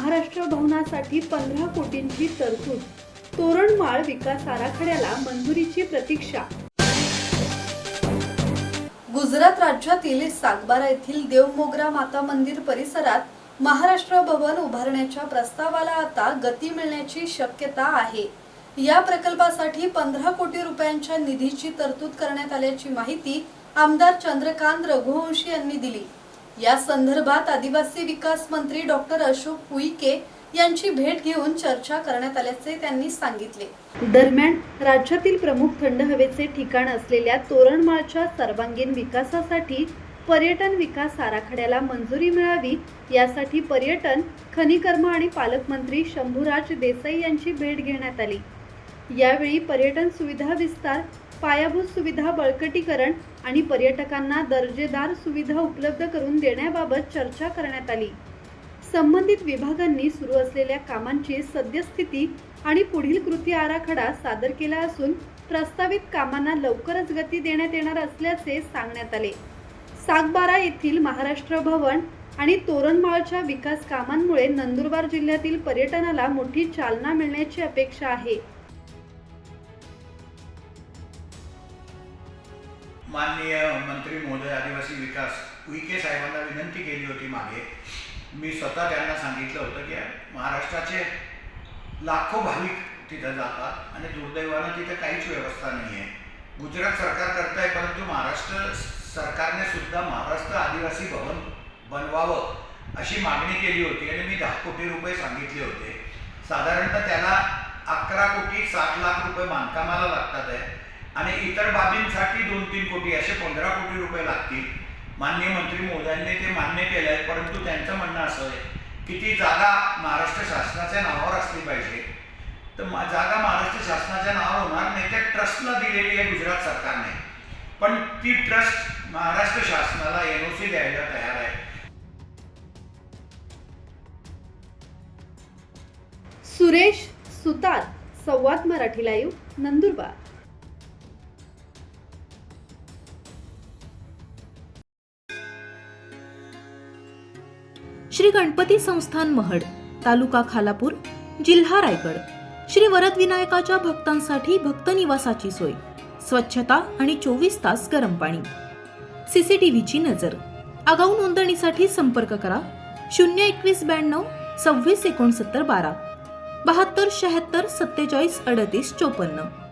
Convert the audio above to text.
महाराष्ट्र भवनासाठी 15 कोटींची तरतूद. तोरणमाळ विकास आराखड्याला मंजुरीची प्रतीक्षा. गुजरात राज्यातील सागबारा येथील देवमोगरा माता मंदिर परिसरात महाराष्ट्र भवन उभारण्याच्या प्रस्तावाला आता गती मिळण्याची शक्यता आहे. या प्रकल्पासाठी 15 कोटी रुपयांच्या निधीची तरतूद करण्यात आल्याची माहिती आमदार चंद्रकांत रघुवंशी यांनी दिली. या संदर्भात आदिवासी विकास मंत्री डॉक्टर अशोक उईके यांची भेट घेऊन चर्चा करण्यात आल्याचे त्यांनी सांगितले. दरम्यान राज्यातील प्रमुख थंड हवेचे ठिकाण असलेल्या तोरणमाळच्या सर्वांगीण विकासासाठी पर्यटन विकास आराखड्याला मंजुरी मिळावी यासाठी पर्यटन, खनिकर्म आणि पालकमंत्री शंभूराज देसाई यांची भेट घेण्यात आली. यावेळी पर्यटन सुविधा विस्तार, पायाभूत सुविधा बळकटीकरण आणि पर्यटकांना दर्जेदार सुविधा उपलब्ध करून देण्याबाबत चर्चा करण्यात आली. संबंधित विभागांनी सुरू असलेल्या कामांची सद्यस्थिती आणि पुढील कृती आराखडा सादर केला असून प्रस्तावित कामांना लवकरच गती देण्यात येणार असल्याचे सांगण्यात आले. सागबारा येथील महाराष्ट्र भवन आणि तोरणमाळच्या विकास कामांमुळे नंदुरबार जिल्ह्यातील पर्यटनाला मोठी चालना मिळण्याची अपेक्षा आहे. माननीय मंत्री महोदय आदिवासी विकास उईके साहेबांना विनंती केली होती मागे. मी स्वतः त्यांना सांगितलं होतं की महाराष्ट्राचे लाखो भाविक तिथं जातात आणि दुर्दैवानं तिथं काहीच व्यवस्था नाही आहे. गुजरात सरकार करत आहे, परंतु महाराष्ट्र सरकारने सुद्धा महाराष्ट्र आदिवासी भवन बनवावं अशी मागणी केली होती आणि मी 10 कोटी रुपये सांगितले होते. साधारणतः त्याला 11 कोटी 60 लाख रुपये बांधकामाला लागतात आहे आणि इतर बाबींसाठी 2-3 कोटी असे 15 कोटी रुपये लागतील. माननीय मंत्री महोदयांनी ते मान्य केलं आहे, परंतु त्यांचं म्हणणं असं आहे की ती जागा महाराष्ट्र शासनाच्या नावावर असली पाहिजे. तर जागा महाराष्ट्र शासनाच्या नावावर होणार नाही, त्या ट्रस्टला दिलेली आहे गुजरात सरकारने, पण ती ट्रस्ट महाराष्ट्र शासनाला NOC द्यायला तयार आहे. सुरेश सुतार, संवाद मराठी लाईव्ह, नंदुरबार. श्री गणपती संस्थान महड, तालुका खालापूर, जिल्हा रायगड. श्री वरद विनायकाच्या भक्तांसाठी भक्त निवासाची सोय, स्वच्छता आणि 24 तास गरम पाणी. CCTVची नजर. आगाऊ नोंदणीसाठी संपर्क करा 02192 26 69 12 72 76 47 38 54.